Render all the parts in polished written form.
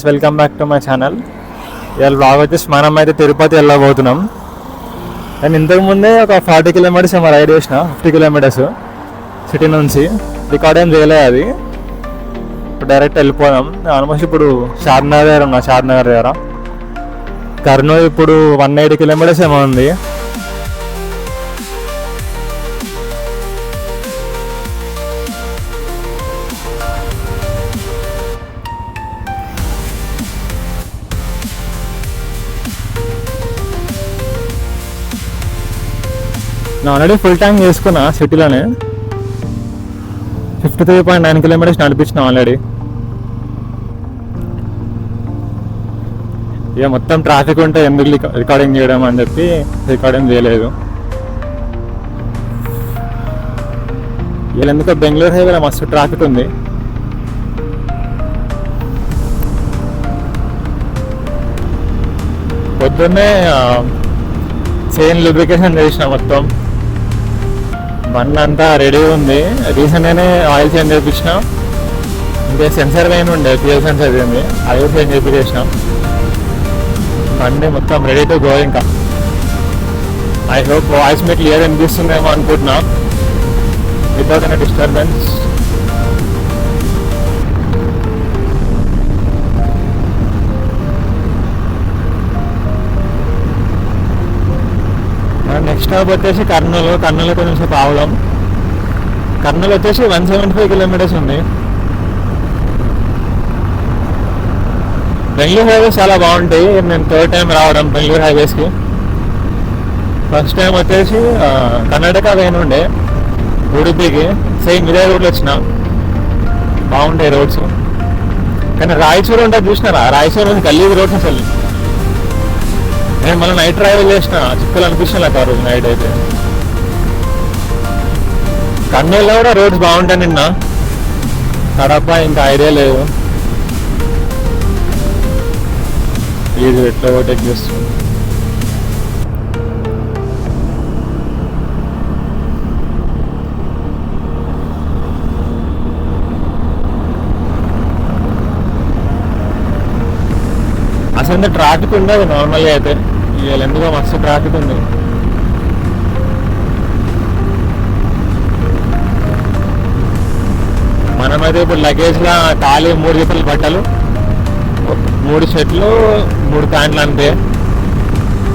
Welcome back to my channel. ఇవాళ blog వచ్చేసి మనం అయితే తిరుపతి వెళ్ళబోతున్నాం. నేను ఇంతకుముందే ఒక 40 కిలోమీటర్స్ ఏమో రైడ్ చేసిన, 50 కిలోమీటర్స్ సిటీ నుంచి. రికార్డ్ ఏం చేయలేదు అది. ఇప్పుడు డైరెక్ట్ వెళ్ళిపోదాం. ఆల్మోస్ట్ ఇప్పుడు షాద్నగర్ దగ్గర ఉన్నా, షాద్నగర్ దగ్గర. కర్నూలు ఇప్పుడు 180 కిలోమీటర్స్ ఏమో ఉంది. నేను ఆల్రెడీ ఫుల్ ట్యాంక్ చేసుకున్నా సిటీలోనే. 53.9 కిలోమీటర్స్ నడిపించిన ఆల్రెడీ. ఇక మొత్తం ట్రాఫిక్ ఉంటే ఎందుకు రికార్డింగ్ చేయడం అని చెప్పి రికార్డింగ్ చేయలేదు. వీళ్ళు ఎందుకో బెంగళూరు హైవేలో మస్తు ట్రాఫిక్ ఉంది. పొద్దున్నే చైన్ లూబ్రికేషన్ చేసిన, మొత్తం బండి అంతా రెడీ ఉంది. రీసెంట్గానే ఆయిల్ చేంజ్ చేయించిన. ఇంకా సెన్సర్ వేన్ ఉండే, ఫ్యూయల్ సెన్సర్ ఉంది, అది చేంజ్ చేయించేసిన. బండి మొత్తం రెడీ టు గో. ఇంకా ఐ హోప్ వాయిస్ మీ క్లియర్ అనిపిస్తుందేమో అనుకుంటున్నా, without any disturbance. Next stop వచ్చేసి కర్నూలు కొంచెం పావడం. కర్నూలు వచ్చేసి 175 కిలోమీటర్స్ ఉంది. బెంగళూరు హైవేస్ చాలా బాగుంటాయి. నేను థర్డ్ టైం రావడం బెంగళూరు హైవేస్కి. ఫస్ట్ టైం వచ్చేసి కర్ణాటక వేన్ ఉండే ఉడిపికి, సేమ్ ఇదే రూట్లో వచ్చిన. బాగుంటాయి రోడ్స్. కానీ రాయచూరు ఉంటుంది చూసినారా, రాయచూరు నుంచి గల్లీ రోడ్స్ అసలు. నేను మళ్ళీ నైట్ ట్రావెల్ చేసిన, చిక్కులు అనిపిస్తున్నా ఆ రోజు నైట్ అయితే. కర్నూలులో కూడా రోడ్స్ బాగుంటాయి. నిన్న కడప ఇంకా ఐడియా లేదు. ఇది ఎట్లా ఓవర్టేక్ చేస్తుంది. అసలు ట్రాఫిక్ ఉండదు నార్మల్గా అయితే. ఇవాళ ఎందుకో మస్తు ట్రాఫిక్ ఉంది. మనమైతే ఇప్పుడు లగేజ్గా ఖాళీ 3 జతల బట్టలు, 3 షర్ట్లు, 3 ప్యాంట్లు అంతే.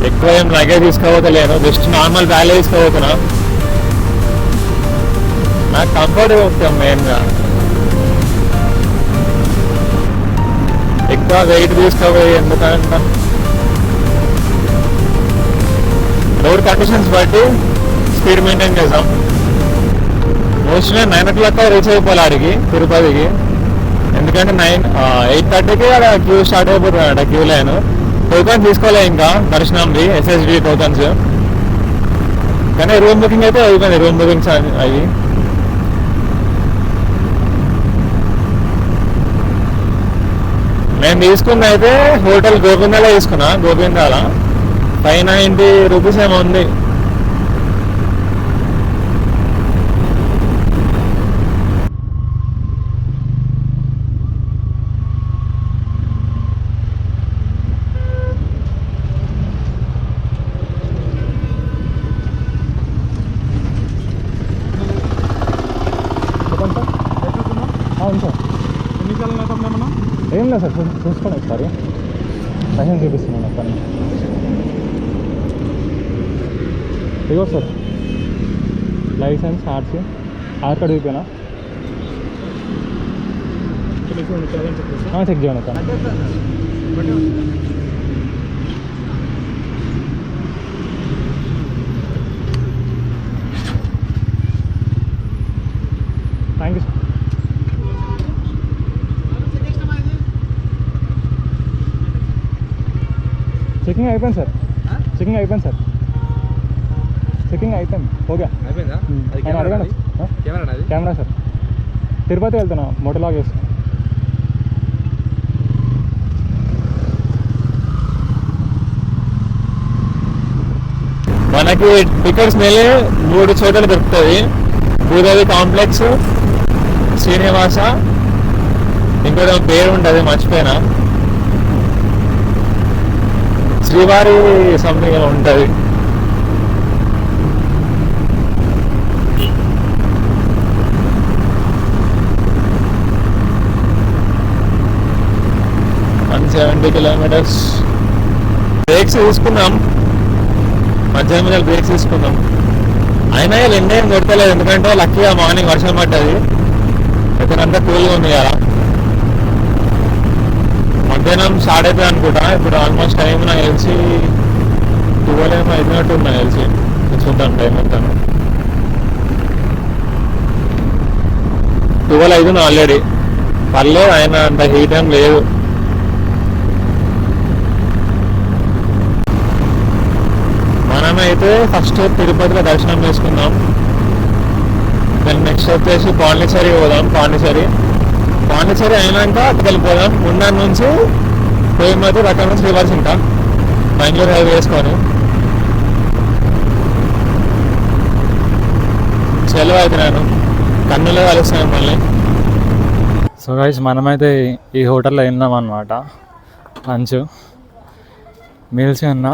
ఎక్కువ ఏం లగేజ్ తీసుకోవట్లేను, జస్ట్ నార్మల్ బ్యాగ్ తీసుకోబోతున్నా. నాకు కంఫర్ట్ వస్తాం మెయిన్గా. ఎక్కువ వెయిట్ తీసుకోపోయి ఎందుకంటే రోడ్ కండిషన్స్ బట్టి స్పీడ్ మెయింటైన్ చేద్దాం. మోస్ట్లీ 9 o'clock రీచ్ అయిపోవాలి ఆడికి, తిరుపతికి. ఎందుకంటే 8:30కి అక్కడ క్యూ స్టార్ట్ అయిపోతుంది అక్కడ, క్యూ లైన్. టోకన్స్ తీసుకోలే ఇంకా దర్శనంది, SSD టోకన్స్. కానీ రూమ్ బుకింగ్ అయితే అయిపోయింది, రూమ్ బుకింగ్స్ అవి. నేను తీసుకున్న అయితే హోటల్ గోవిందాలో తీసుకున్నా. గోవిందాల 590 రూపీస్ ఏమో ఉంది. ఏం లేదు సార్, చూసుకోండి ఒకసారి. లైసెన్స్ చూపిస్తున్నాను ఒకసారి. ఇగో sir license, RC, Aadhaar card చూపినా. చెక్ చేయండి sir. Thank you sir. Checking అయిపోయింది సార్, చెకింగ్ అయిపోయింది సార్, చెకింగ్ అయిపోయింది. ఓకే అడగండి. కెమెరా సార్, తిరుపతి వెళ్తున్నా, మోటోలాగ్ వేసి. మనకి టికెట్స్ మేలే 3 చోట్ల దొరుకుతుంది. భూదేవి కాంప్లెక్స్, శ్రీనివాస, ఇంకోటి పేరు ఉంటుంది మర్చిపోయినా. శ్రీవారి సంథింగ్ ఉంటుంది. One 70 kilometres. బ్రేక్స్ తీసుకున్నాం, మధ్య బ్రేక్స్ తీసుకున్నాం. అయినా ఎండ ఏం కొడతలేదు, ఎందుకంటే లక్కీగా మార్నింగ్ వర్షం పడ్డది, ఇక్కడంతా కూల్గా ఉంది కదా. మధ్యాహ్నం స్టార్ట్ అవుతుంది అనుకుంటా. ఇప్పుడు ఆల్మోస్ట్ టైం నాకు తెలిసి 12 ఏమో అయినట్టు నాకు తెలిసి. చూద్దాం టైం అవుతాను. 12 అవుతుంది ఆల్రెడీ. పర్లేదు, ఆయన అంత హీట్ ఏం లేదు. మనమైతే ఫస్ట్ తిరుపతిలో దర్శనం చేసుకుందాం. దాని నెక్స్ట్ వచ్చేసి పాండిచ్చేరి పోదాం. పాండిచ్చేరి అయినాక వెళ్ళిపోదాం. ముందు నుంచి కోయంబత్తూర్, అక్కడ నుంచి రివర్స్ ఇంకా బెంగళూరు హైవే వేసుకొని. సెలవు అయితే నేను కన్నులో కలుస్తాను మళ్ళీ. సో గైస్, మనమైతే ఈ హోటల్లో వెళ్ళాం అన్నమాట. లంచ్ మీల్స్ అన్నా.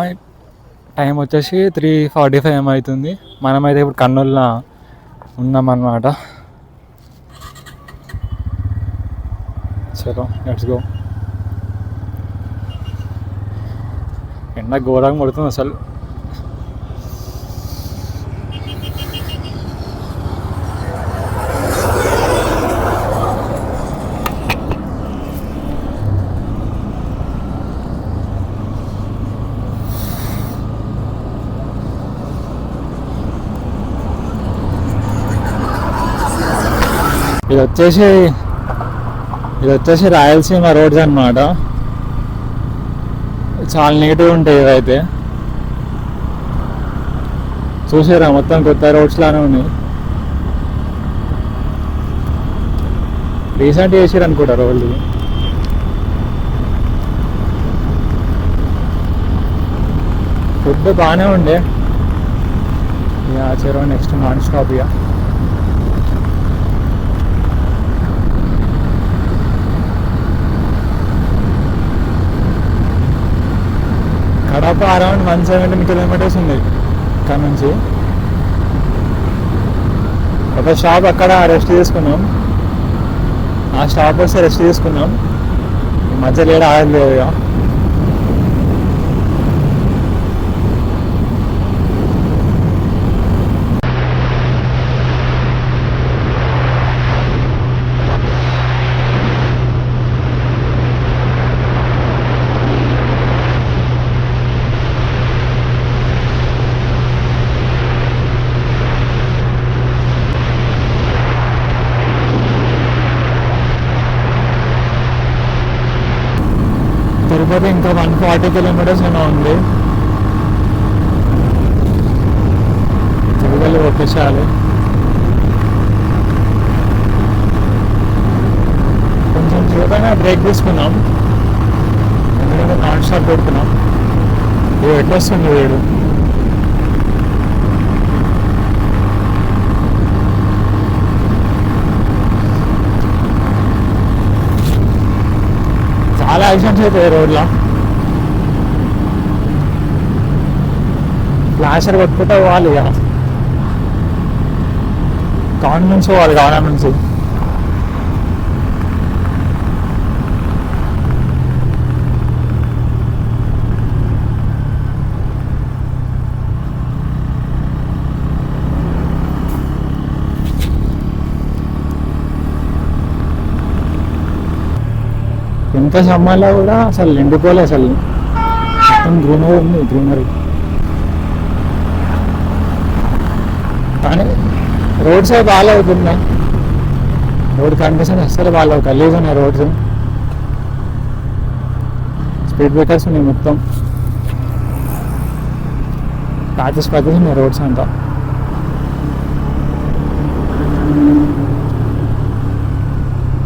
టైం వచ్చేసి 3:45 ఏమవుతుంది. మనమైతే ఇప్పుడు కర్నూలులో ఉన్నామన్నమాట. చలో లెట్స్ గో. ఎండ ఘోరంగా పడుతుంది అసలు. ఇది వచ్చేసి రాయలసీమ రోడ్స్ అన్నమాట. చాలా నీట్గా ఉంటాయి ఇవైతే. చూసారా, మొత్తం కొత్త రోడ్స్ లానే ఉన్నాయి. రీసెంట్గా చేసారు అనుకుంటా రోడ్లు. ఫుడ్ బాగానే ఉండే. ఇక చెరువు నెక్స్ట్ నాన్ స్టాప్. ఇక కడప అరౌండ్ 170 కిలోమీటర్స్ ఉంది ఇక్కడ నుంచి. ఒక స్టాప్ అక్కడ రెస్ట్ తీసుకున్నాం. ఆ స్టాప్ వస్తే రెస్ట్ తీసుకున్నాం. ఈ మధ్యలో ఏడా ఆగలేదు ఇక. తిరుపతి ఇంకా 140 కిలోమీటర్స్ ఏమో ఉంది. తిరుపతి వచ్చేసేయాలి. కొంచెం సేపైనా బ్రేక్ తీసుకున్నాం, ఎందుకంటే నాన్ స్టాప్ పెడుతున్నాం. ఎట్లొస్తుంది వేడు. చాలా యాక్సిడెంట్స్ అవుతాయి రోడ్లో. ఫ్లాషర్ కొట్టుకుంటే పోవాలి. ఇక గవర్నమెంట్ నుంచి పోవాలి, గవర్నమెంట్ నుంచి. ఎంత సమ్మర్లో కూడా అసలు ఎండిపోలే. అసలు మొత్తం గ్రీనరీ ఉంది, గ్రీనరీ. కానీ రోడ్స్ అవి బాగా అవుతున్నాయి. రోడ్ కండిషన్ అస్సలు బాగా గలీజ్ ఉన్నాయి రోడ్స్. స్పీడ్ బ్రేకర్స్ ఉన్నాయి మొత్తం. ప్యాచెస్ ఉన్నాయి రోడ్స్ అంతా.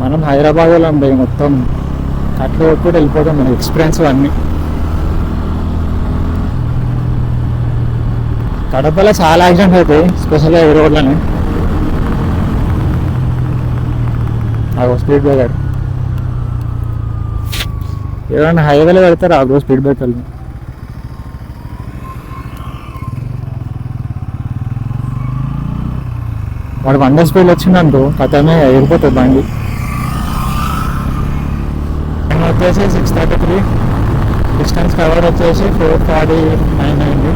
మనం హైదరాబాద్లో ఉంటాయి మొత్తం అట్లా కొట్టుకుంటూ వెళ్ళిపోతాం. మన ఎక్స్పీరియన్స్ అన్నీ. కడపలో చాలా యాక్సిడెంట్స్ అవుతాయి, స్పెషల్గా ఈ రోడ్లని. స్పీడ్ బ్రేకర్ ఏదైనా హైవేలో పెడతారు స్పీడ్ బ్రేకర్లు. వాడు 100 స్పీడ్ వచ్చిందనుకో కథమే వెళ్ళిపోతుంది బండి. వచ్చేసి 6:33, డిస్టెన్స్ కవర్ వచ్చేసి 4:49 అయింది.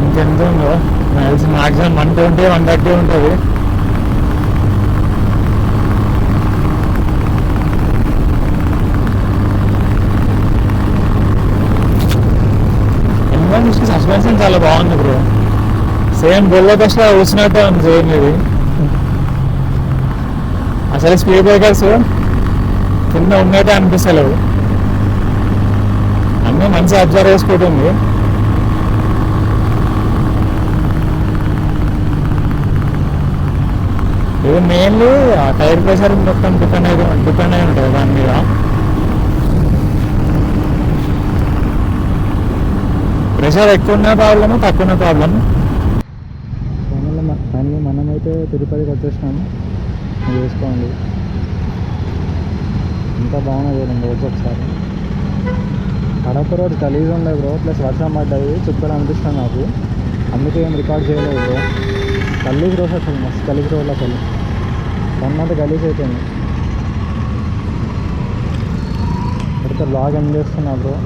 ఇంకెంత ఉందో తెలిసి మ్యాక్సిమం 120, 130 ఉంటుంది. సస్పెన్షన్ చాలా బాగుంది బ్రో, సేమ్ బొల్లో బస్లో కూర్చున్నట్టే ఉంది సేమ్ ఇది. అసలు స్పీడ్ బ్రేకర్స్ కింద ఉన్నట్టే అనిపిస్తలేవు, అన్నీ మంచిగా అబ్జర్వ్ చేసుకుంటుంది. ఇది మెయిన్లీ టైర్ ప్రెషర్ మొత్తం డిపెండ్ అయి ఉంటుంది దాని మీద. ప్రెషర్ ఎక్కువ ఉన్న ప్రాబ్లము, తక్కువ ఉన్న ప్రాబ్లము. ఫైనల్లీ మనమైతే తిరుపతికి వచ్చేసినాము. మీరు వేసుకోండి, ఇంకా బాగున్నది రోజు ఒకసారి. కడప రోడ్ గలీజ్ ఉండే బ్రో, ప్లస్ వర్షం పడ్డాయి, చుక్కలు అనిపిస్తుంది నాకు, అందుకే ఏం రికార్డ్ చేయలేదు బ్రో. గలీజ్ రోడ్ అసలు మస్తు గలీజ్ రోడ్లు, అసలు కొన్నంత గలీజ్ అయిపోయింది. ఇక్కడితో బ్లాగ్ ఎండ్ చేస్తున్నా బ్రో.